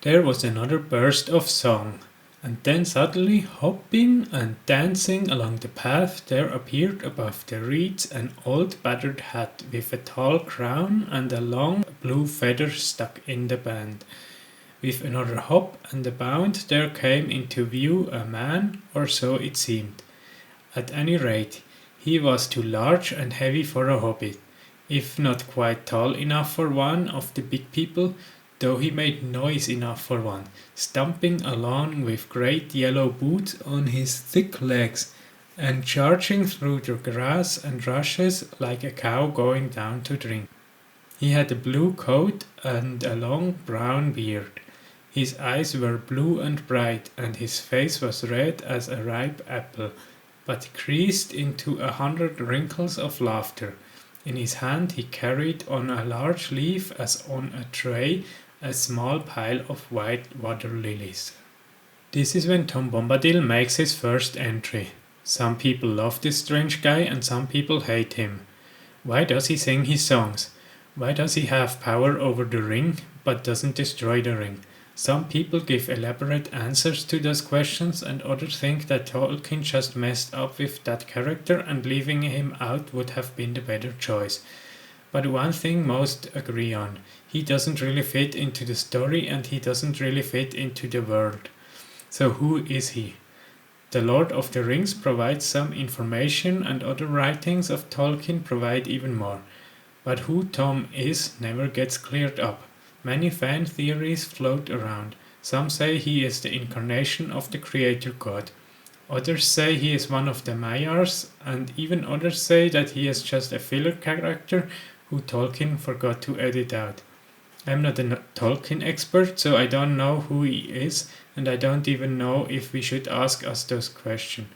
There was another burst of song, and then suddenly, hopping and dancing along the path, there appeared above the reeds an old battered hat with a tall crown and a long blue feather stuck in the band. With another hop and a bound there came into view a man, or so it seemed. At any rate, he was too large and heavy for a hobbit, if not quite tall enough for one of the big people, though he made noise enough for one, stumping along with great yellow boots on his thick legs, and charging through the grass and rushes like a cow going down to drink. He had a blue coat and a long brown beard. His eyes were blue and bright, and his face was red as a ripe apple, but creased into 100 wrinkles of laughter. In his hand he carried on a large leaf as on a tray a small pile of white water lilies. This is when Tom Bombadil makes his first entry. Some people love this strange guy and some people hate him. Why does he sing his songs? Why does he have power over the ring but doesn't destroy the ring? Some people give elaborate answers to those questions and others think that Tolkien just messed up with that character and leaving him out would have been the better choice. But one thing most agree on, he doesn't really fit into the story and he doesn't really fit into the world. So who is he? The Lord of the Rings provides some information and other writings of Tolkien provide even more. But who Tom is never gets cleared up. Many fan theories float around. Some say he is the incarnation of the creator god. Others say he is one of the Maiars, and even others say that he is just a filler character who Tolkien forgot to edit out. I'm not a Tolkien expert, so I don't know who he is, and I don't even know if we should ask us those questions.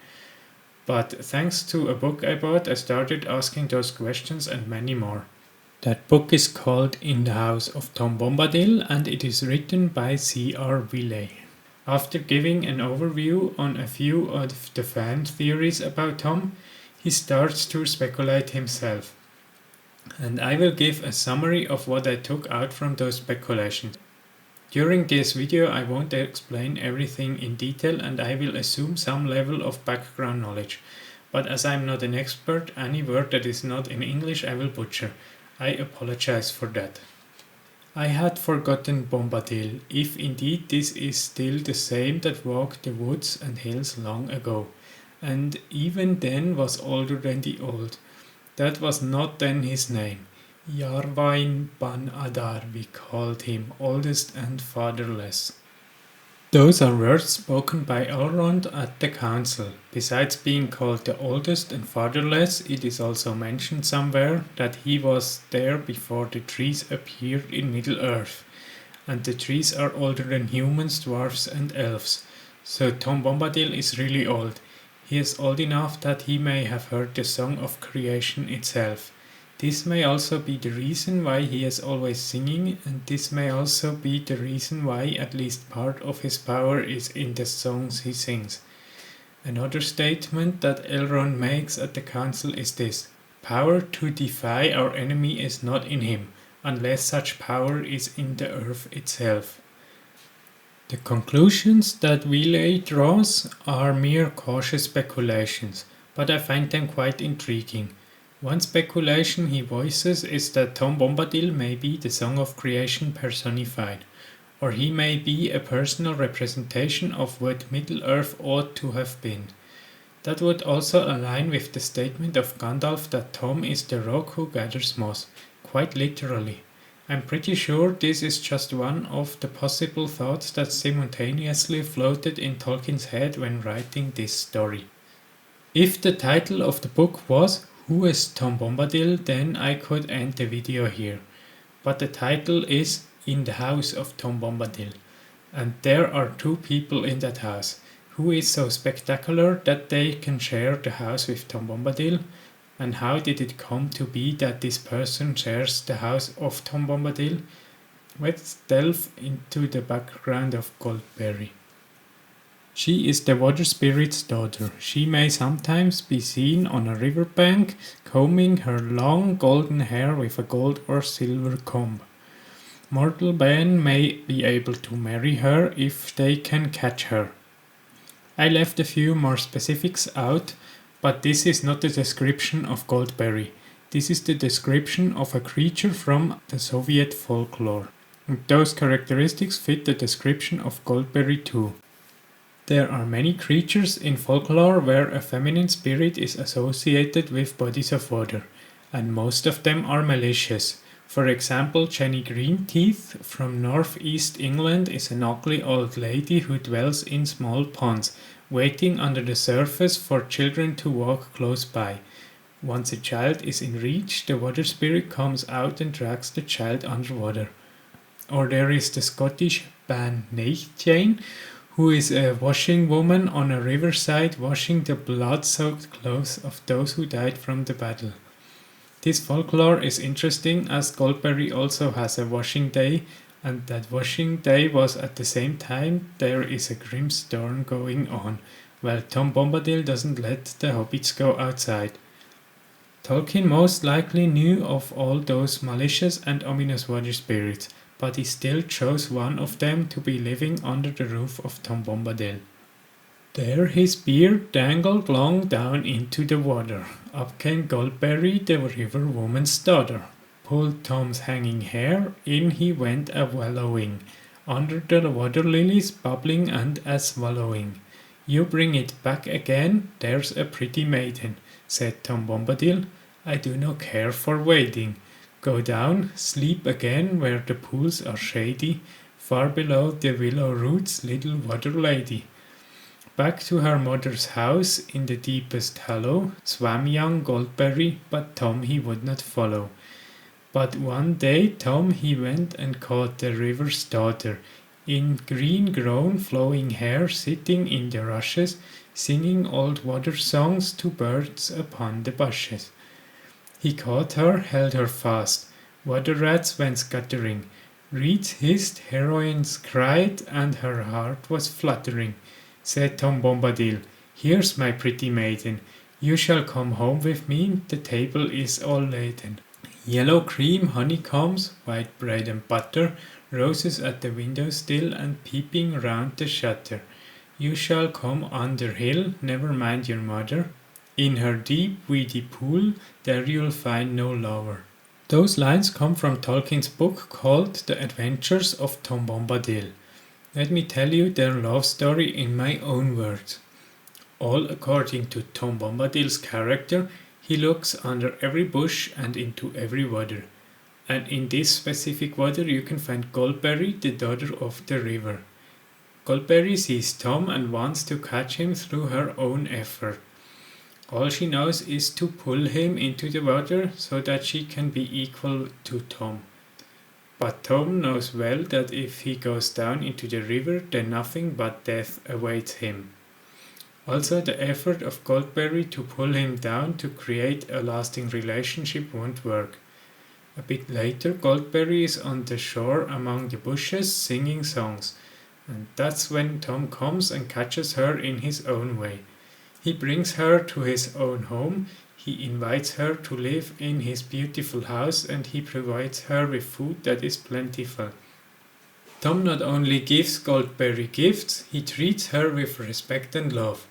But thanks to a book I bought, I started asking those questions and many more. That book is called In the House of Tom Bombadil and it is written by C.R. Wiley. After giving an overview on a few of the fan theories about Tom, he starts to speculate himself. And I will give a summary of what I took out from those speculations. During this video I won't explain everything in detail and I will assume some level of background knowledge. But as I'm not an expert, any word that is not in English I will butcher. I apologize for that. I had forgotten Bombadil, if indeed this is still the same that walked the woods and hills long ago, and even then was older than the old. That was not then his name. Yarvain ban Adar we called him, oldest and fatherless. Those are words spoken by Elrond at the council. Besides being called the oldest and fatherless, it is also mentioned somewhere that he was there before the trees appeared in Middle-earth. And the trees are older than humans, dwarfs and elves. So Tom Bombadil is really old. He is old enough that he may have heard the song of creation itself. This may also be the reason why he is always singing, and this may also be the reason why at least part of his power is in the songs he sings. Another statement that Elrond makes at the council is this: power to defy our enemy is not in him, unless such power is in the earth itself. The conclusions that Wiley draws are mere cautious speculations, but I find them quite intriguing. One speculation he voices is that Tom Bombadil may be the song of creation personified, or he may be a personal representation of what Middle-earth ought to have been. That would also align with the statement of Gandalf that Tom is the rogue who gathers moss, quite literally. I'm pretty sure this is just one of the possible thoughts that simultaneously floated in Tolkien's head when writing this story. If the title of the book was Who is Tom Bombadil, then I could end the video here. But the title is In the House of Tom Bombadil, and there are two people in that house. Who is so spectacular that they can share the house with Tom Bombadil? And how did it come to be that this person shares the house of Tom Bombadil? Let's delve into the background of Goldberry. She is the water spirit's daughter. She may sometimes be seen on a riverbank, combing her long golden hair with a gold or silver comb. Mortal men may be able to marry her if they can catch her. I left a few more specifics out, but this is not the description of Goldberry. This is the description of a creature from the Soviet folklore. And those characteristics fit the description of Goldberry too. There are many creatures in folklore where a feminine spirit is associated with bodies of water, and most of them are malicious. For example, Jenny Greenteeth from northeast England is an ugly old lady who dwells in small ponds, waiting under the surface for children to walk close by. Once a child is in reach, the water spirit comes out and drags the child underwater. Or there is the Scottish Ban Jane, who is a washing woman on a riverside washing the blood-soaked clothes of those who died from the battle. This folklore is interesting as Goldberry also has a washing day, and that washing day was at the same time there is a grim storm going on, while Tom Bombadil doesn't let the hobbits go outside. Tolkien most likely knew of all those malicious and ominous water spirits, but he still chose one of them to be living under the roof of Tom Bombadil. There his beard dangled long down into the water. Up came Goldberry, the river woman's daughter. Pulled Tom's hanging hair, in he went a-wallowing, under the water lilies bubbling and a-swallowing. You bring it back again, there's a pretty maiden, said Tom Bombadil. I do not care for wading. Go down, sleep again where the pools are shady, far below the willow roots, little water lady. Back to her mother's house in the deepest hollow swam young Goldberry, but Tom he would not follow. But one day Tom he went and caught the river's daughter, in green grown flowing hair, sitting in the rushes, singing old water songs to birds upon the bushes. He caught her, held her fast. Water rats went scattering. Reeds hissed, heroines cried, and her heart was fluttering. Said Tom Bombadil, here's my pretty maiden. You shall come home with me, the table is all laden. Yellow cream, honeycombs, white bread and butter, roses at the window still and peeping round the shutter. You shall come under hill, never mind your mother. In her deep, weedy pool, there you'll find no lover. Those lines come from Tolkien's book called The Adventures of Tom Bombadil. Let me tell you their love story in my own words. All according to Tom Bombadil's character, he looks under every bush and into every water. And in this specific water you can find Goldberry, the daughter of the river. Goldberry sees Tom and wants to catch him through her own effort. All she knows is to pull him into the water so that she can be equal to Tom. But Tom knows well that if he goes down into the river, then nothing but death awaits him. Also, the effort of Goldberry to pull him down to create a lasting relationship won't work. A bit later, Goldberry is on the shore among the bushes singing songs, and that's when Tom comes and catches her in his own way. He brings her to his own home. He invites her to live in his beautiful house and he provides her with food that is plentiful. Tom not only gives Goldberry gifts, he treats her with respect and love.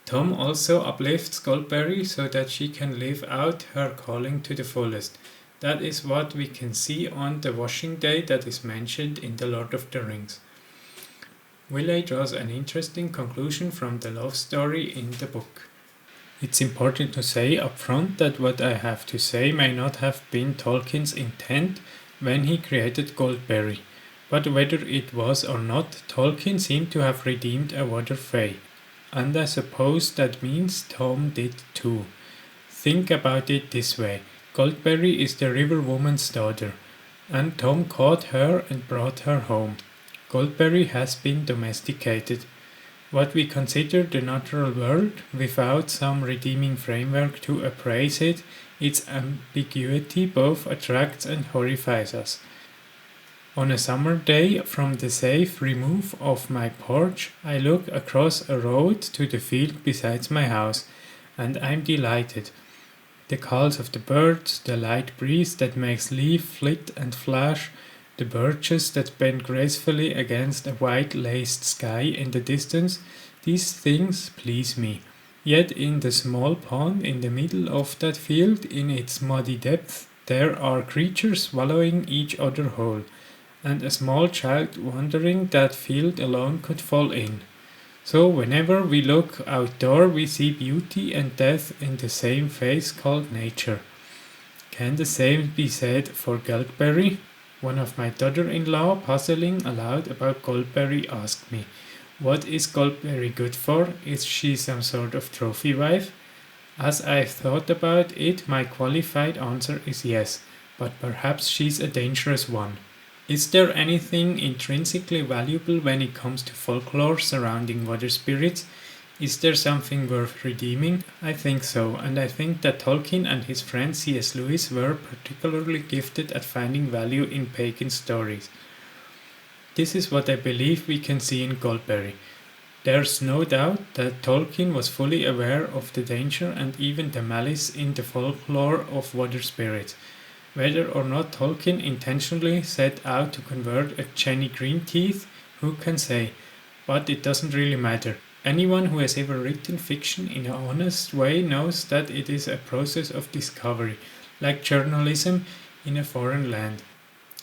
Tom also uplifts Goldberry so that she can live out her calling to the fullest. That is what we can see on the washing day that is mentioned in The Lord of the Rings. Wiley draws an interesting conclusion from the love story in the book. It's important to say up front that what I have to say may not have been Tolkien's intent when he created Goldberry, but whether it was or not, Tolkien seemed to have redeemed a water fae, and I suppose that means Tom did too. Think about it this way, Goldberry is the river woman's daughter, and Tom caught her and brought her home. Goldberry has been domesticated. What we consider the natural world, without some redeeming framework to appraise it, its ambiguity both attracts and horrifies us. On a summer day, from the safe remove of my porch, I look across a road to the field beside my house, and I'm delighted. The calls of the birds, the light breeze that makes leaf flit and flash, the birches that bend gracefully against a white-laced sky in the distance, these things please me. Yet in the small pond in the middle of that field, in its muddy depth, there are creatures swallowing each other whole, and a small child wandering that field alone could fall in. So whenever we look outdoor, we see beauty and death in the same face called nature. Can the same be said for Goldberry? One of my daughter-in-law, puzzling aloud about Goldberry, asked me, "What is Goldberry good for? Is she some sort of trophy wife?" As I've thought about it, my qualified answer is yes, but perhaps she's a dangerous one. Is there anything intrinsically valuable when it comes to folklore surrounding water spirits? Is there something worth redeeming? I think so, and I think that Tolkien and his friend C.S. Lewis were particularly gifted at finding value in pagan stories. This is what I believe we can see in Goldberry. There's no doubt that Tolkien was fully aware of the danger and even the malice in the folklore of water spirits. Whether or not Tolkien intentionally set out to convert a Jenny Greenteeth, who can say? But it doesn't really matter. Anyone who has ever written fiction in an honest way knows that it is a process of discovery, like journalism in a foreign land.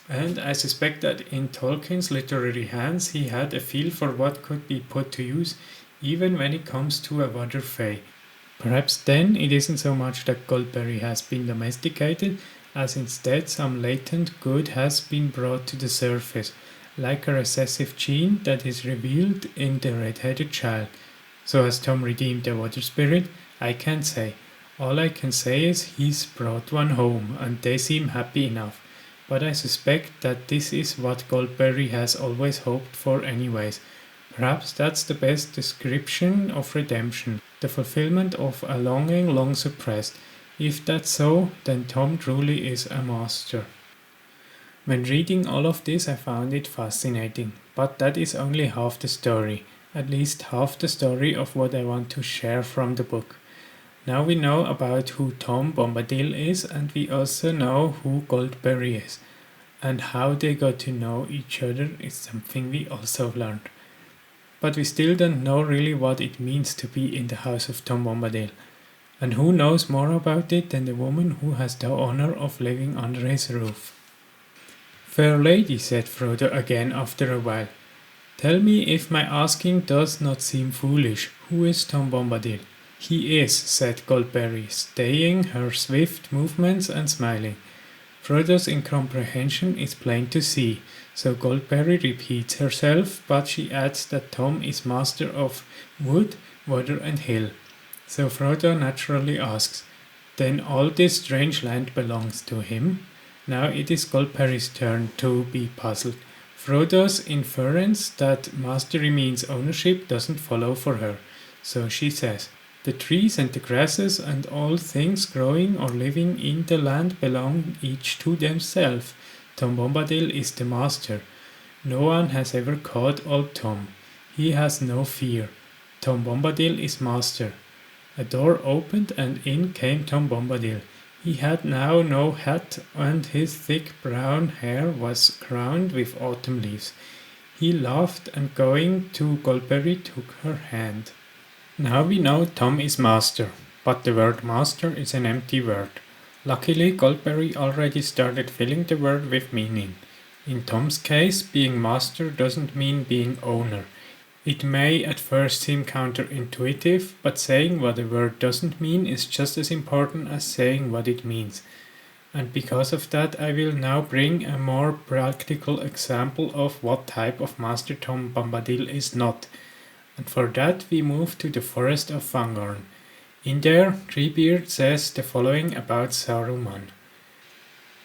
And I suspect that in Tolkien's literary hands he had a feel for what could be put to use, even when it comes to a water fae. Perhaps then it isn't so much that Goldberry has been domesticated, as instead some latent good has been brought to the surface, like a recessive gene that is revealed in the red-headed child. So has Tom redeemed the water spirit? I can't say. All I can say is he's brought one home, and they seem happy enough. But I suspect that this is what Goldberry has always hoped for anyways. Perhaps that's the best description of redemption, the fulfillment of a longing long suppressed. If that's so, then Tom truly is a master. When reading all of this, I found it fascinating, but that is only half the story, at least half the story of what I want to share from the book. Now we know about who Tom Bombadil is, and we also know who Goldberry is, and how they got to know each other is something we also learned. But we still don't know really what it means to be in the House of Tom Bombadil, and who knows more about it than the woman who has the honor of living under his roof. "Fair lady," said Frodo again after a while, "tell me if my asking does not seem foolish, who is Tom Bombadil?" "He is," said Goldberry, staying her swift movements and smiling. Frodo's incomprehension is plain to see, so Goldberry repeats herself, but she adds that Tom is master of wood, water and hill. So Frodo naturally asks, "Then all this strange land belongs to him?" Now it is Goldberry's turn to be puzzled. Frodo's inference that mastery means ownership doesn't follow for her, so she says, "The trees and the grasses and all things growing or living in the land belong each to themselves. Tom Bombadil is the master. No one has ever caught old Tom. He has no fear. Tom Bombadil is master." A door opened and in came Tom Bombadil. He had now no hat, and his thick brown hair was crowned with autumn leaves. He laughed, and going to Goldberry took her hand. Now we know Tom is master, but the word master is an empty word. Luckily, Goldberry already started filling the word with meaning. In Tom's case, being master doesn't mean being owner. It may at first seem counterintuitive, but saying what a word doesn't mean is just as important as saying what it means. And because of that, I will now bring a more practical example of what type of master Tom Bombadil is not. And for that, we move to the forest of Fangorn. In there, Treebeard says the following about Saruman.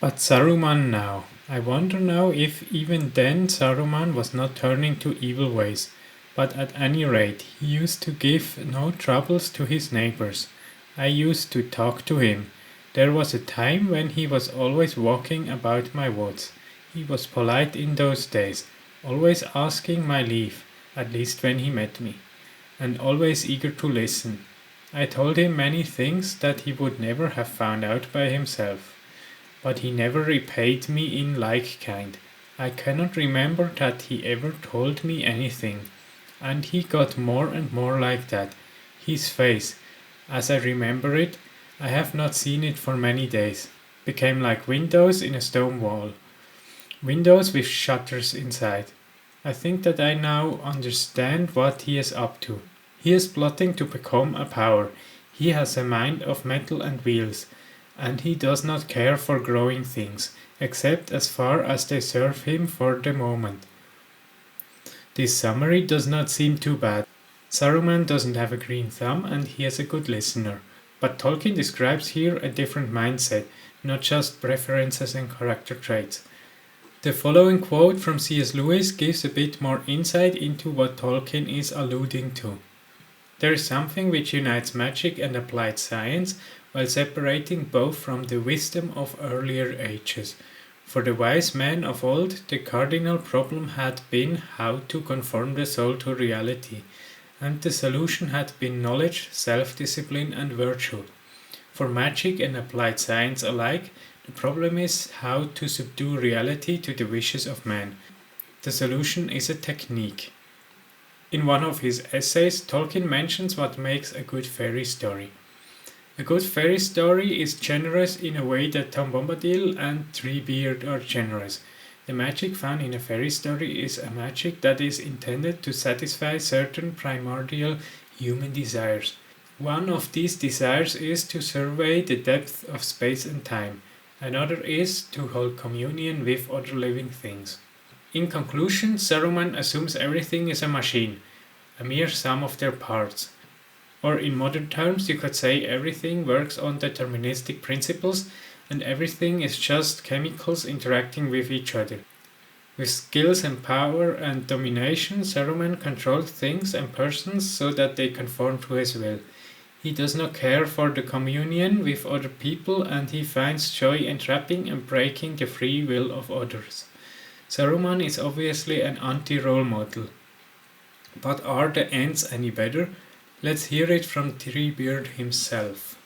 "But Saruman now. I wonder now if even then Saruman was not turning to evil ways. But at any rate, he used to give no troubles to his neighbors. I used to talk to him. There was a time when he was always walking about my woods. He was polite in those days, always asking my leave, at least when he met me, and always eager to listen. I told him many things that he would never have found out by himself. But he never repaid me in like kind. I cannot remember that he ever told me anything, and he got more and more like that. His face, as I remember it, I have not seen it for many days, became like windows in a stone wall. Windows with shutters inside. I think that I now understand what he is up to. He is plotting to become a power. He has a mind of metal and wheels, and he does not care for growing things, except as far as they serve him for the moment. This summary does not seem too bad. Saruman doesn't have a green thumb and he is a good listener. But Tolkien describes here a different mindset, not just preferences and character traits. The following quote from C.S. Lewis gives a bit more insight into what Tolkien is alluding to. There is something which unites magic and applied science while separating both from the wisdom of earlier ages. For the wise men of old, the cardinal problem had been how to conform the soul to reality, and the solution had been knowledge, self-discipline, and virtue. For magic and applied science alike, the problem is how to subdue reality to the wishes of man. The solution is a technique. In one of his essays, Tolkien mentions what makes a good fairy story. A good fairy story is generous in a way that Tom Bombadil and Treebeard are generous. The magic found in a fairy story is a magic that is intended to satisfy certain primordial human desires. One of these desires is to survey the depth of space and time. Another is to hold communion with other living things. In conclusion, Saruman assumes everything is a machine, a mere sum of their parts. Or in modern terms, you could say everything works on deterministic principles and everything is just chemicals interacting with each other. With skills and power and domination, Saruman controls things and persons so that they conform to his will. He does not care for the communion with other people and he finds joy in trapping and breaking the free will of others. Saruman is obviously an anti-role model. But are the Ents any better? Let's hear it from Treebeard himself.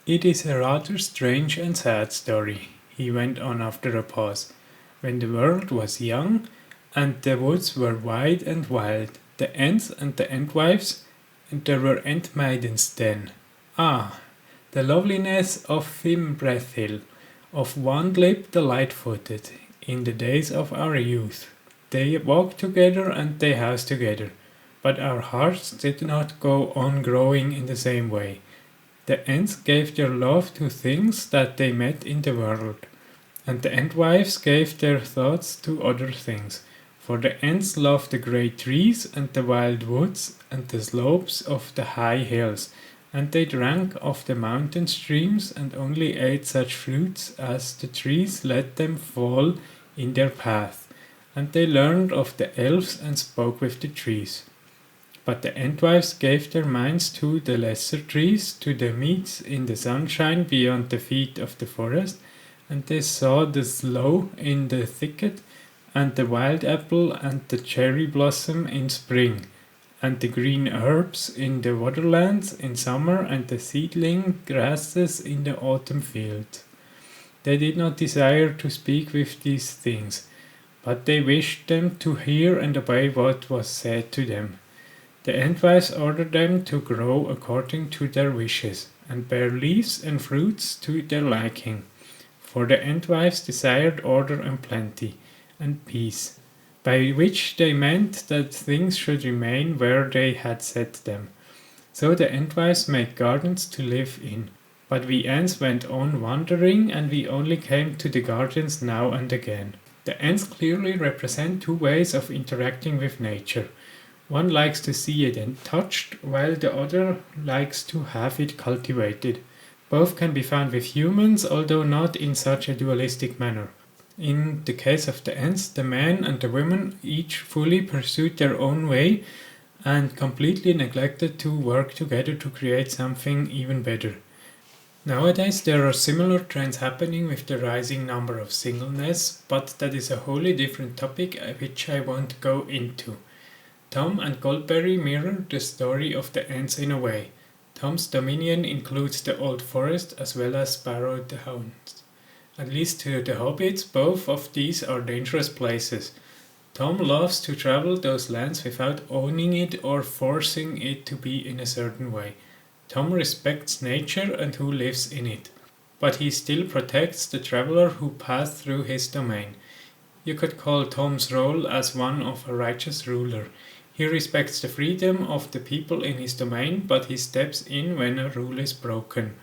It is a rather strange and sad story, he went on after a pause. When the world was young and the woods were wide and wild, the Ents and the Entwives, and there were Entmaidens then. Ah, the loveliness of Fimbrethill, of Wandlip the light-footed, in the days of our youth. They walked together and they housed together, but our hearts did not go on growing in the same way. The Ents gave their love to things that they met in the world, and the Entwives gave their thoughts to other things. For the Ents loved the great trees and the wild woods and the slopes of the high hills, and they drank of the mountain streams and only ate such fruits as the trees let them fall in their path, and they learned of the elves and spoke with the trees. But the Entwives gave their minds to the lesser trees, to the meads in the sunshine beyond the feet of the forest, and they saw the sloe in the thicket, and the wild apple and the cherry blossom in spring, and the green herbs in the waterlands in summer, and the seedling grasses in the autumn field. They did not desire to speak with these things, but they wished them to hear and obey what was said to them. The Entwives ordered them to grow according to their wishes, and bear leaves and fruits to their liking. For the Entwives desired order and plenty, and peace, by which they meant that things should remain where they had set them. So the Entwives made gardens to live in. But we Ents went on wandering, and we only came to the gardens now and again. The Ents clearly represent two ways of interacting with nature. One likes to see it and touched, while the other likes to have it cultivated. Both can be found with humans, although not in such a dualistic manner. In the case of the Ents, the men and the women each fully pursued their own way and completely neglected to work together to create something even better. Nowadays there are similar trends happening with the rising number of singleness, but that is a wholly different topic which I won't go into. Tom and Goldberry mirror the story of the Ents in a way. Tom's dominion includes the old forest as well as Sparrow the Hound. At least to the hobbits, both of these are dangerous places. Tom loves to travel those lands without owning it or forcing it to be in a certain way. Tom respects nature and who lives in it, but he still protects the traveler who passed through his domain. You could call Tom's role as one of a righteous ruler. He respects the freedom of the people in his domain, but he steps in when a rule is broken.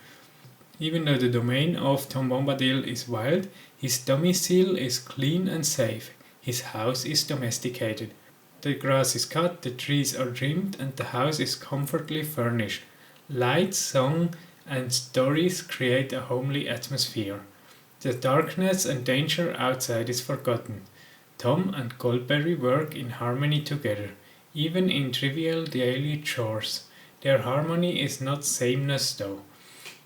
Even though the domain of Tom Bombadil is wild, his domicile is clean and safe. His house is domesticated. The grass is cut, the trees are trimmed, and the house is comfortably furnished. Light, song, and stories create a homely atmosphere. The darkness and danger outside is forgotten. Tom and Goldberry work in harmony together, even in trivial daily chores. Their harmony is not sameness though.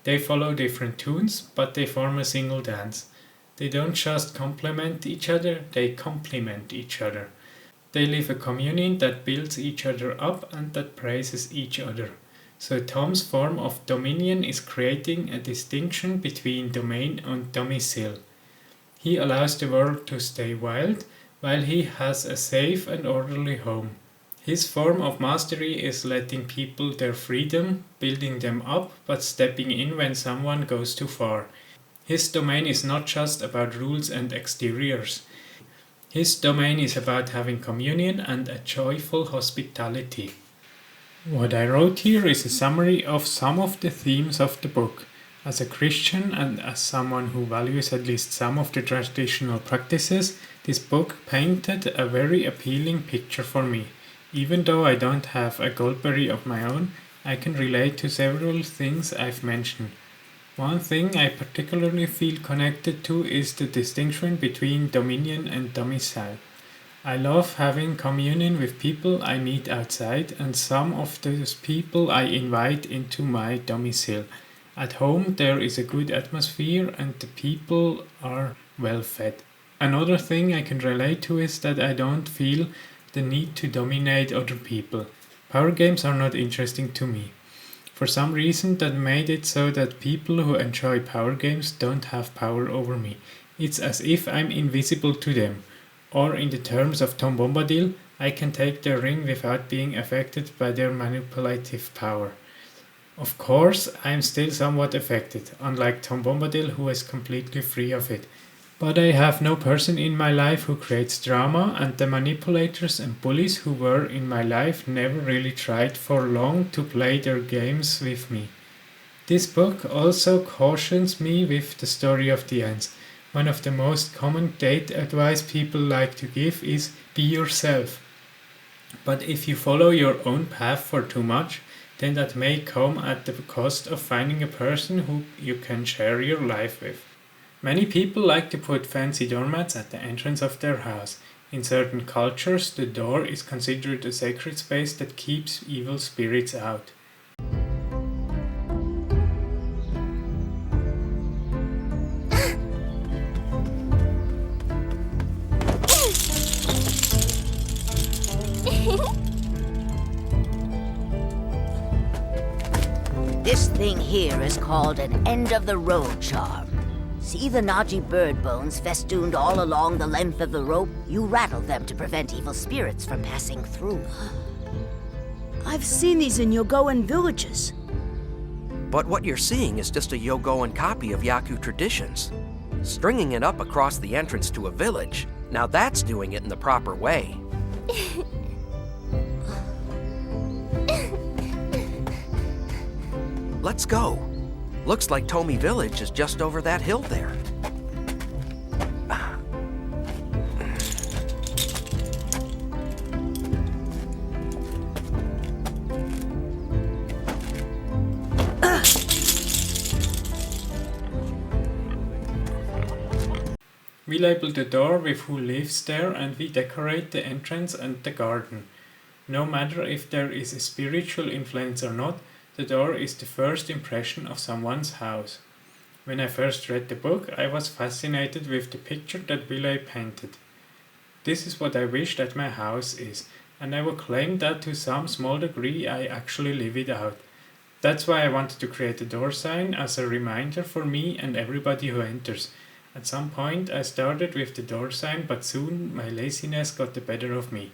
They follow different tunes, but they form a single dance. They don't just complement each other, they complement each other. They live a communion that builds each other up and that praises each other. So Tom's form of dominion is creating a distinction between domain and domicile. He allows the world to stay wild, while he has a safe and orderly home. His form of mastery is letting people their freedom, building them up, but stepping in when someone goes too far. His domain is not just about rules and exteriors. His domain is about having communion and a joyful hospitality. What I wrote here is a summary of some of the themes of the book. As a Christian and as someone who values at least some of the traditional practices, this book painted a very appealing picture for me. Even though I don't have a Goldberry of my own, I can relate to several things I've mentioned. One thing I particularly feel connected to is the distinction between dominion and domicile. I love having communion with people I meet outside, and some of those people I invite into my domicile. At home there is a good atmosphere and the people are well fed. Another thing I can relate to is that I don't feel the need to dominate other people. Power games are not interesting to me. For some reason that made it so that people who enjoy power games don't have power over me. It's as if I'm invisible to them. Or in the terms of Tom Bombadil, I can take their ring without being affected by their manipulative power. Of course, I'm still somewhat affected, unlike Tom Bombadil who is completely free of it. But I have no person in my life who creates drama, and the manipulators and bullies who were in my life never really tried for long to play their games with me. This book also cautions me with the story of the ants. One of the most common date advice people like to give is be yourself. But if you follow your own path for too much, then that may come at the cost of finding a person who you can share your life with. Many people like to put fancy doormats at the entrance of their house. In certain cultures, the door is considered a sacred space that keeps evil spirits out. This thing here is called an end-of-the-road charm. See the Naji bird bones festooned all along the length of the rope? You rattle them to prevent evil spirits from passing through. I've seen these in Yogoan villages. But what you're seeing is just a Yogoan copy of Yaku traditions. Stringing it up across the entrance to a village, now that's doing it in the proper way. Let's go. Looks like Tomi Village is just over that hill there. We label the door with who lives there, and we decorate the entrance and the garden. No matter if there is a spiritual influence or not, the door is the first impression of someone's house. When I first read the book, I was fascinated with the picture that Wiley painted. This is what I wish that my house is, and I will claim that to some small degree I actually live it out. That's why I wanted to create a door sign as a reminder for me and everybody who enters. At some point I started with the door sign, but soon my laziness got the better of me.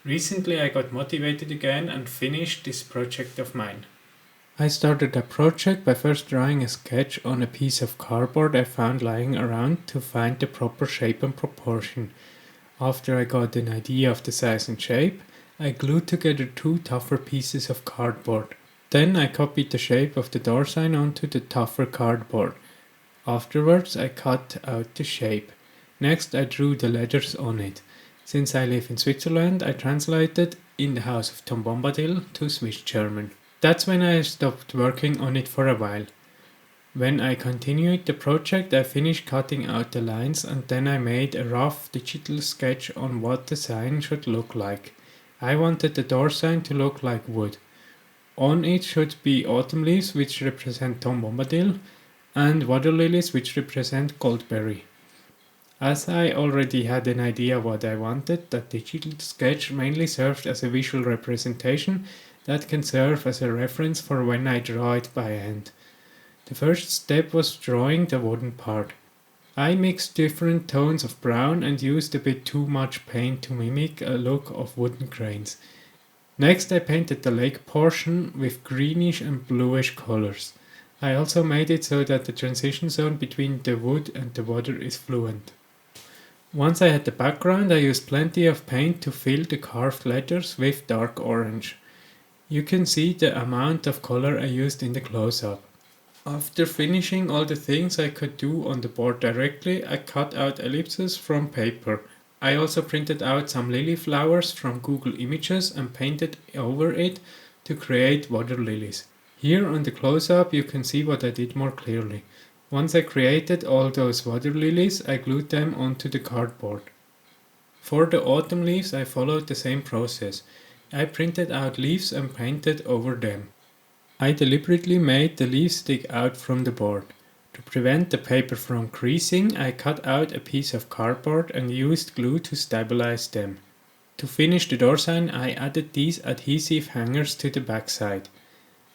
Recently I got motivated again and finished this project of mine. I started a project by first drawing a sketch on a piece of cardboard I found lying around to find the proper shape and proportion. After I got an idea of the size and shape, I glued together two tougher pieces of cardboard. Then I copied the shape of the door sign onto the tougher cardboard. Afterwards I cut out the shape. Next I drew the letters on it. Since I live in Switzerland, I translated In the House of Tom Bombadil to Swiss German. That's when I stopped working on it for a while. When I continued the project, I finished cutting out the lines and then I made a rough digital sketch on what the sign should look like. I wanted the door sign to look like wood. On it should be autumn leaves, which represent Tom Bombadil, and water lilies, which represent Goldberry. As I already had an idea what I wanted, that digital sketch mainly served as a visual representation that can serve as a reference for when I draw it by hand. The first step was drawing the wooden part. I mixed different tones of brown and used a bit too much paint to mimic a look of wooden grains. Next I painted the lake portion with greenish and bluish colors. I also made it so that the transition zone between the wood and the water is fluent. Once I had the background, I used plenty of paint to fill the carved letters with dark orange. You can see the amount of color I used in the close-up. After finishing all the things I could do on the board directly, I cut out ellipses from paper. I also printed out some lily flowers from Google Images and painted over it to create water lilies. Here on the close-up you can see what I did more clearly. Once I created all those water lilies, I glued them onto the cardboard. For the autumn leaves I followed the same process. I printed out leaves and painted over them. I deliberately made the leaves stick out from the board. To prevent the paper from creasing, I cut out a piece of cardboard and used glue to stabilize them. To finish the door sign, I added these adhesive hangers to the backside.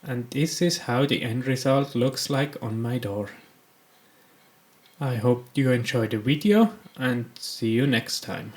And this is how the end result looks like on my door. I hope you enjoyed the video and see you next time.